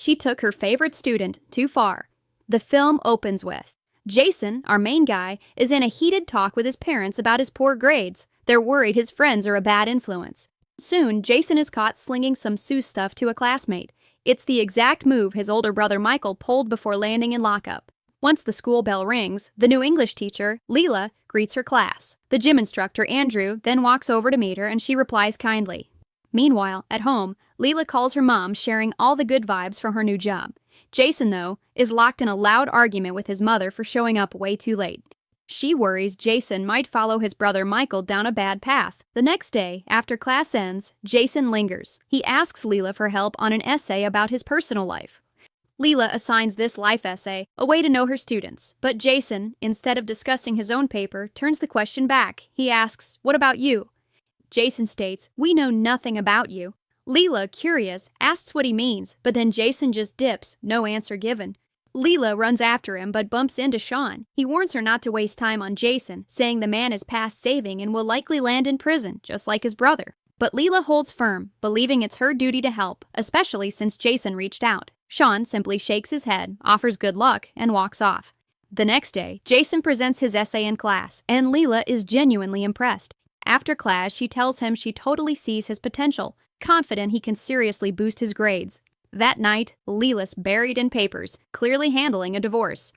She took her favorite student too far. The film opens with Jason, our main guy, is in a heated talk with his parents about his poor grades. They're worried his friends are a bad influence. Soon, Jason is caught slinging some Seuss stuff to a classmate. It's the exact move his older brother Michael pulled before landing in lockup. Once the school bell rings, the new English teacher, Leela, greets her class. The gym instructor, Andrew, then walks over to meet her and she replies kindly. Meanwhile, at home, Leela calls her mom, sharing all the good vibes from her new job. Jason, though, is locked in a loud argument with his mother for showing up way too late. She worries Jason might follow his brother Michael down a bad path. The next day, after class ends, Jason lingers. He asks Leela for help on an essay about his personal life. Leela assigns this life essay, a way to know her students. But Jason, instead of discussing his own paper, turns the question back. He asks, "What about you?" Jason states, "We know nothing about you." Leela, curious, asks what he means, but then Jason just dips, no answer given. Leela runs after him but bumps into Sean. He warns her not to waste time on Jason, saying the man is past saving and will likely land in prison, just like his brother. But Leela holds firm, believing it's her duty to help, especially since Jason reached out. Sean simply shakes his head, offers good luck, and walks off. The next day, Jason presents his essay in class, and Leela is genuinely impressed. After class, she tells him she totally sees his potential, confident he can seriously boost his grades. That night, Leela's buried in papers, clearly handling a divorce.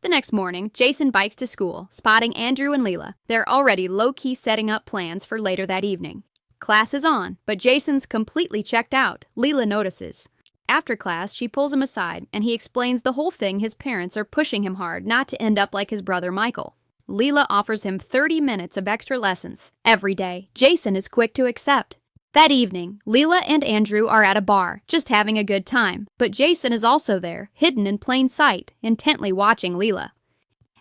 The next morning, Jason bikes to school, spotting Andrew and Leela. They're already low-key setting up plans for later that evening. Class is on, but Jason's completely checked out. Leela notices. After class, she pulls him aside, and he explains the whole thing his parents are pushing him hard not to end up like his brother Michael. Leela offers him 30 minutes of extra lessons every day. Jason is quick to accept. That evening, Leela and Andrew are at a bar, just having a good time, but Jason is also there, hidden in plain sight, intently watching Leela.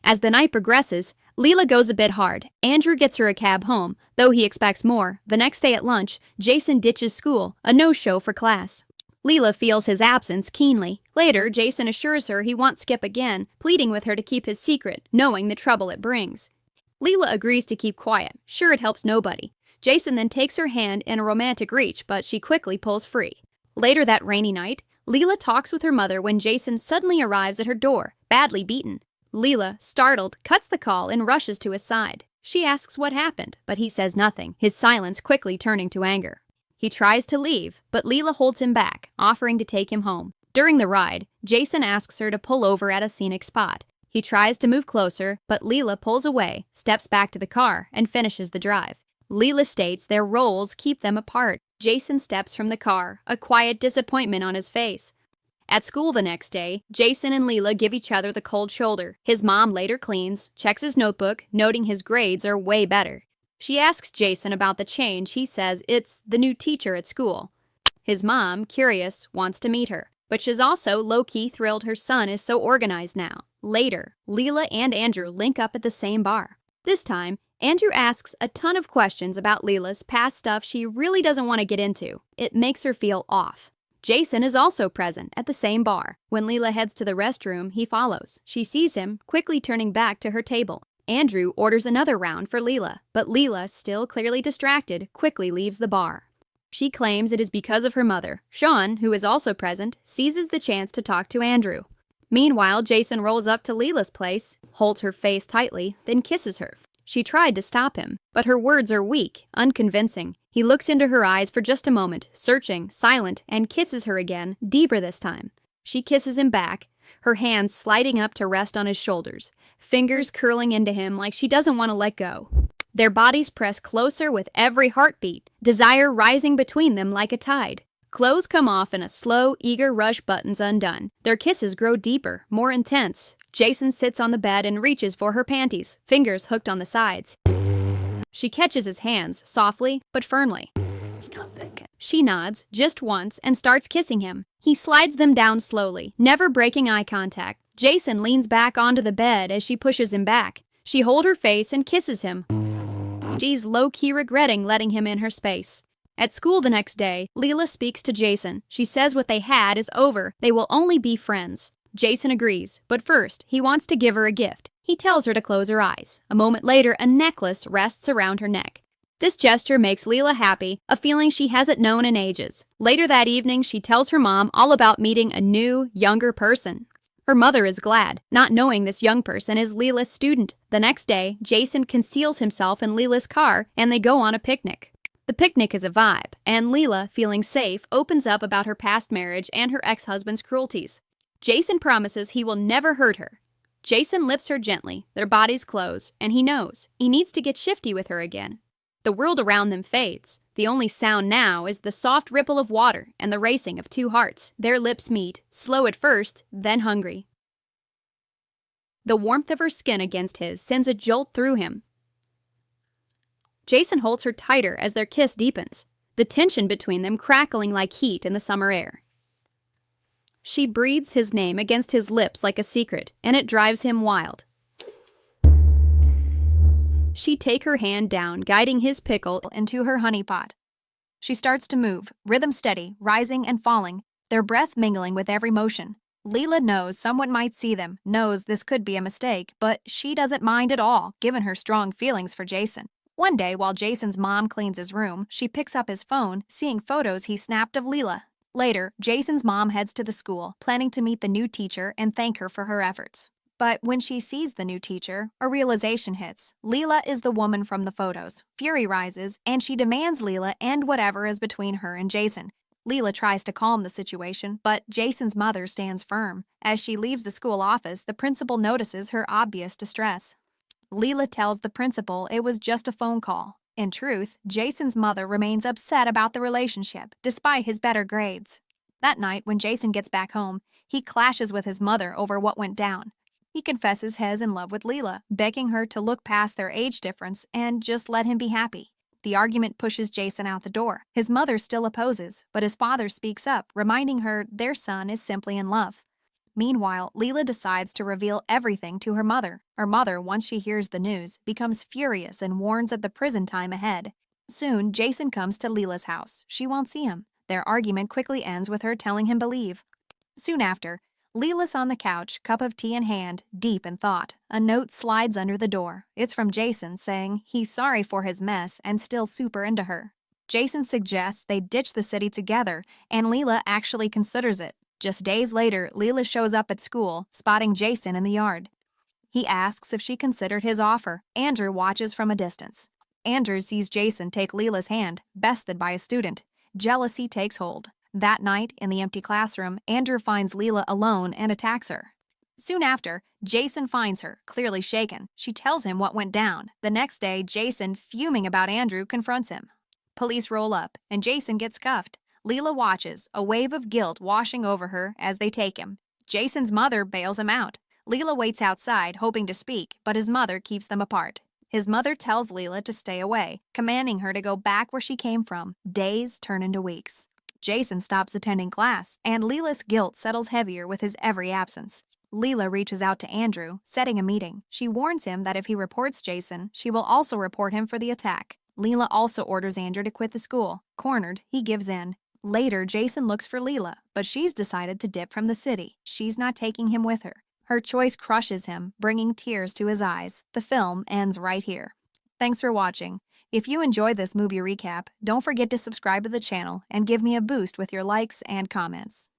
As the night progresses, Leela goes a bit hard. Andrew gets her a cab home, though he expects more. The next day at lunch, Jason ditches school, a no-show for class. Leela feels his absence keenly. Later, Jason assures her he won't skip again, pleading with her to keep his secret, knowing the trouble it brings. Leela agrees to keep quiet, sure it helps nobody. Jason then takes her hand in a romantic reach, but she quickly pulls free. Later that rainy night, Leela talks with her mother when Jason suddenly arrives at her door, badly beaten. Leela, startled, cuts the call and rushes to his side. She asks what happened, but he says nothing, his silence quickly turning to anger. He tries to leave, but Leela holds him back, offering to take him home. During the ride, Jason asks her to pull over at a scenic spot. He tries to move closer, but Leela pulls away, steps back to the car, and finishes the drive. Leela states their roles keep them apart. Jason steps from the car, a quiet disappointment on his face. At school the next day, Jason and Leela give each other the cold shoulder. His mom later cleans, checks his notebook, noting his grades are way better. She asks Jason about the change. He says it's the new teacher at school. His mom, curious, wants to meet her, but she's also low-key thrilled her son is so organized now. Later, Leela and Andrew link up at the same bar. This time, Andrew asks a ton of questions about Leela's past stuff she really doesn't want to get into. It makes her feel off. Jason is also present at the same bar. When Leela heads to the restroom, he follows. She sees him, quickly turning back to her table. Andrew orders another round for Leela, but Leela, still clearly distracted, quickly leaves the bar. She claims it is because of her mother. Sean, who is also present, seizes the chance to talk to Andrew. Meanwhile, Jason rolls up to Leela's place, holds her face tightly, then kisses her. She tried to stop him, but her words are weak, unconvincing. He looks into her eyes for just a moment, searching, silent, and kisses her again, deeper this time. She kisses him back, her hands sliding up to rest on his shoulders, fingers curling into him like she doesn't want to let go. Their bodies press closer with every heartbeat, desire rising between them like a tide. Clothes come off in a slow, eager rush, buttons undone. Their kisses grow deeper, more intense. Jason sits on the bed and reaches for her panties, fingers hooked on the sides. She catches his hands, softly but firmly. She nods, just once, and starts kissing him. He slides them down slowly, never breaking eye contact. Jason leans back onto the bed as she pushes him back. She holds her face and kisses him. She's low-key regretting letting him in her space. At school the next day, Leela speaks to Jason. She says what they had is over. They will only be friends. Jason agrees, but first, he wants to give her a gift. He tells her to close her eyes. A moment later, a necklace rests around her neck. This gesture makes Leela happy, a feeling she hasn't known in ages. Later that evening, she tells her mom all about meeting a new, younger person. Her mother is glad, not knowing this young person is Leela's student. The next day, Jason conceals himself in Leela's car and they go on a picnic. The picnic is a vibe, and Leela, feeling safe, opens up about her past marriage and her ex-husband's cruelties. Jason promises he will never hurt her. Jason lifts her gently, their bodies close, and he knows he needs to get shifty with her again. The world around them fades. The only sound now is the soft ripple of water and the racing of two hearts. Their lips meet, slow at first, then hungry. The warmth of her skin against his sends a jolt through him. Jason holds her tighter as their kiss deepens, the tension between them crackling like heat in the summer air. She breathes his name against his lips like a secret, and it drives him wild. She takes her hand down, guiding his pickle into her honey pot. She starts to move, rhythm steady, rising and falling, their breath mingling with every motion. Leela knows someone might see them, knows this could be a mistake, but she doesn't mind at all, given her strong feelings for Jason. One day, while Jason's mom cleans his room, she picks up his phone, seeing photos he snapped of Leela. Later, Jason's mom heads to the school, planning to meet the new teacher and thank her for her efforts. But when she sees the new teacher, a realization hits. Leela is the woman from the photos. Fury rises, and she demands Leela end whatever is between her and Jason. Leela tries to calm the situation, but Jason's mother stands firm. As she leaves the school office, the principal notices her obvious distress. Leela tells the principal it was just a phone call. In truth, Jason's mother remains upset about the relationship, despite his better grades. That night, when Jason gets back home, he clashes with his mother over what went down. He confesses he's in love with Leela, begging her to look past their age difference and just let him be happy. The argument pushes Jason out the door. His mother still opposes, but his father speaks up, reminding her their son is simply in love. Meanwhile, Leela decides to reveal everything to her mother. Her mother, once she hears the news, becomes furious and warns of the prison time ahead. Soon, Jason comes to Leela's house. She won't see him. Their argument quickly ends with her telling him to leave. Soon after, Leela's on the couch, cup of tea in hand, deep in thought. A note slides under the door. It's from Jason, saying he's sorry for his mess and still super into her. Jason suggests they ditch the city together, and Leela actually considers it. Just days later, Leela shows up at school, spotting Jason in the yard. He asks if she considered his offer. Andrew watches from a distance. Andrew sees Jason take Leela's hand, bested by a student. Jealousy takes hold. That night, in the empty classroom, Andrew finds Leela alone and attacks her. Soon after, Jason finds her, clearly shaken. She tells him what went down. The next day, Jason, fuming about Andrew, confronts him. Police roll up, and Jason gets cuffed. Leela watches, a wave of guilt washing over her as they take him. Jason's mother bails him out. Leela waits outside, hoping to speak, but his mother keeps them apart. His mother tells Leela to stay away, commanding her to go back where she came from. Days turn into weeks. Jason stops attending class, and Leela's guilt settles heavier with his every absence. Leela reaches out to Andrew, setting a meeting. She warns him that if he reports Jason, she will also report him for the attack. Leela also orders Andrew to quit the school. Cornered, he gives in. Later, Jason looks for Leela, but she's decided to dip from the city. She's not taking him with her. Her choice crushes him, bringing tears to his eyes. The film ends right here. Thanks for watching. If you enjoyed this movie recap, don't forget to subscribe to the channel and give me a boost with your likes and comments.